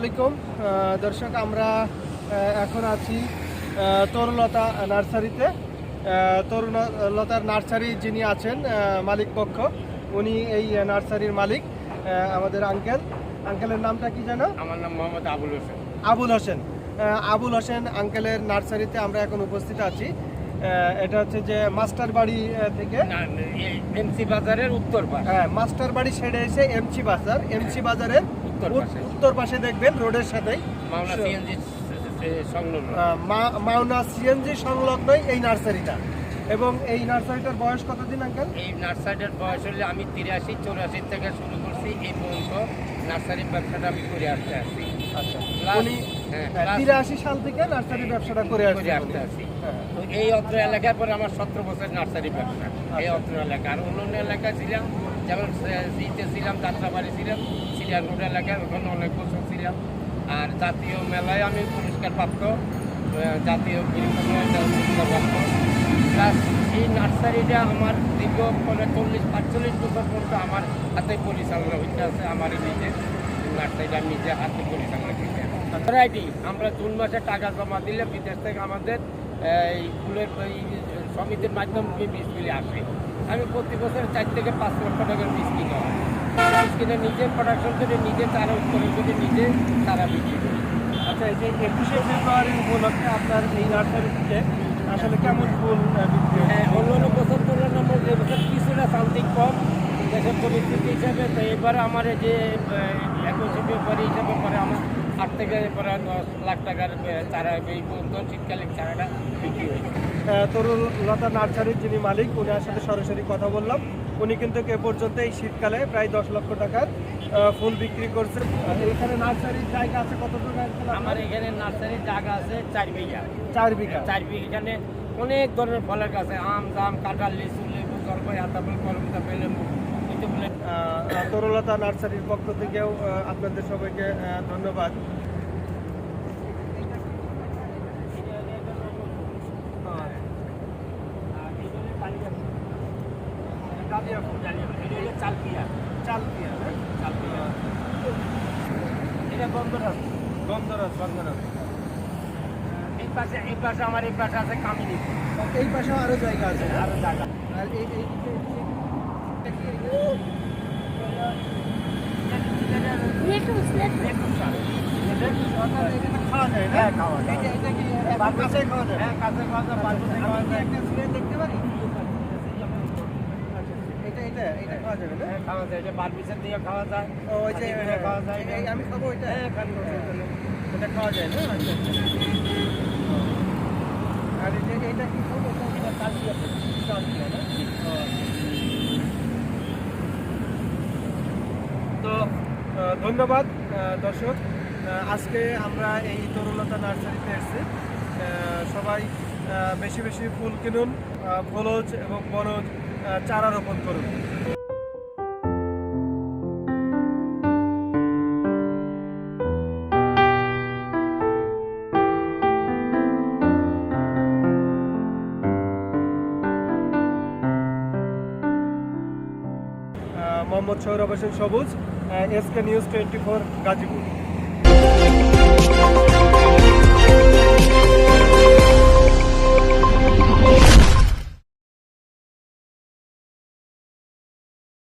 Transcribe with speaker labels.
Speaker 1: আলাইকুম দর্শক, আমরা এখন আছি তরুলতা নার্সারিতে। তরুলতার নার্সারি যিনি আছেন মালিক পক্ষ, উনি এই নার্সারির মালিক আমাদের আঙ্কেলের নামটা কি জানো?
Speaker 2: আমার নাম মোহাম্মদ আবুল হোসেন।
Speaker 1: আবুল হোসেন আঙ্কেলের নার্সারিতে আমরা এখন উপস্থিত আছি। এটা হচ্ছে যে মাস্টার বাড়ি থেকে
Speaker 2: এমসি বাজারের উত্তর পাশে।
Speaker 1: হ্যাঁ, মাস্টার বাড়ি ছেড়ে এসে এমসি বাজারের উত্তর পাশে দেখবেন, রোডের সাথেই মাওনা সিএনজি সংলগ্নই এই নার্সারিটা। এবং এই নার্সারিটার বয়স কতদিন আঙ্কেল?
Speaker 2: এই নার্সারিটার বয়স হলে আমি 83-84 থেকে শুরু করছি, এই পর্যন্ত নার্সারি ব্যবসাটা আমি করে আসতে আসছি।
Speaker 1: আচ্ছা, উনি 83 সাল থেকে নার্সারি ব্যবসাটা করে আসতে আসছি।
Speaker 2: তো এই অত্র এলাকার পরে আমার 17 বছর নার্সারি ব্যবসা এই অত্র এলাকা। আর অন্য এলাকায় ছিলাম, যেমন সিতে ছিলাম, যাত্রাবাড়ি ছিলাম, সিরিয়ার রোড এলাকায়, ওখানে অনেক বছর ছিলাম। আর জাতীয় মেলায় আমি পুরস্কার প্রাপ্ত, জাতীয় পুরস্কার প্রাপ্ত। প্লাস এই নার্সারিটা আমার দীর্ঘ 40-45 বছর পর্যন্ত আমার হাতে পরিচালনা হইতে আছে। আমার নিজের নার্সারিটা আমি নিজে হাতে পরিচালনা করতে। ভ্যারাইটি আমরা জুন মাসে টাকা জমা দিলে বিদেশ থেকে আমাদের এই ফুলের সমিতির মাধ্যমে বীজগুলি আসে। আমি প্রতি বছর 4 থেকে 5 লক্ষ টাকার বীজ কিনা হয়। বীজ কিনে নিজে প্রোডাকশন করে, নিজে চারা উৎপাদন করে, নিজে চারা বিক্রি করি।
Speaker 1: আচ্ছা, এই যে 21শে ফেব্রুয়ারি উপলক্ষে আপনার এই নার্সারিতে আসলে কেমন ফুল বিক্রি?
Speaker 2: হ্যাঁ, অন্য বছর তুলনায় এবছর কিছুটা সামথিং কম দেশের পরিস্থিতি হিসাবে। তো এবারে আমার যে 21শে ফেব্রুয়ারি হিসাবে পরে আমার 8 থেকে 10 লাখ টাকার চারা এই পর্যন্ত শীতকালীন চারাটা বিক্রি হয়েছে।
Speaker 1: তরুলতা নার্সারির যিনি মালিক, উনার সাথে সরাসরি কথা বললাম। উনি কিন্তু এ পর্যন্ত এই শীতকালে প্রায় 10 লক্ষ টাকার ফুল বিক্রি করছেন। এখানে নার্সারির জায়গা আছে কতটুকু?
Speaker 2: আমার এখানে নার্সারির জায়গা আছে 4 বিঘা।
Speaker 1: 4 বিঘা।
Speaker 2: এখানে অনেক ধরনের ফলের গাছ আছে, আম, জাম, কাঁঠাল, লিচু, লেবু, জলপাই, আতাফল, করমচা, লেবু।
Speaker 1: তরুলতা নার্সারির পক্ষ থেকেও আপনাদের সবাইকে ধন্যবাদ।
Speaker 2: এই পাশে আমার এই পাশে আছে কামিনী।
Speaker 1: এই পাশেও আরো জায়গা আছে,
Speaker 2: আরো জায়গা।
Speaker 1: আর এই খাওয়া যায় না?
Speaker 2: হ্যাঁ, খাওয়া যায়।
Speaker 1: কাছে খাওয়া যায়?
Speaker 2: হ্যাঁ, কাছে খাওয়া যায়, বারবিসে খাওয়া যায়।
Speaker 1: দেখতে পারি? এটা খাওয়া যাবে না?
Speaker 2: হ্যাঁ, খাওয়া যায়। এটা বারবিসের দিয়ে খাওয়া যায়।
Speaker 1: ওই যে
Speaker 2: খাওয়া যায়।
Speaker 1: আমি খাবো এটা?
Speaker 2: হ্যাঁ,
Speaker 1: এটা খাওয়া যায় না? আচ্ছা, আর এটা কি খাবো?
Speaker 2: এটা কালকিয়া ফুল।
Speaker 1: কালকিয়া না? তো ধন্যবাদ দর্শক। আজকে আমরা এই তরুলতা নার্সারিতে এসেছি। সবাই বেশি বেশি ফুল কিনুন, ফলজ এবং বনজ চারা রোপণ করুন। মোহাম্মদ সৌরভ হোসেন সবুজ, SK নিউজ 24 গাজীপুর।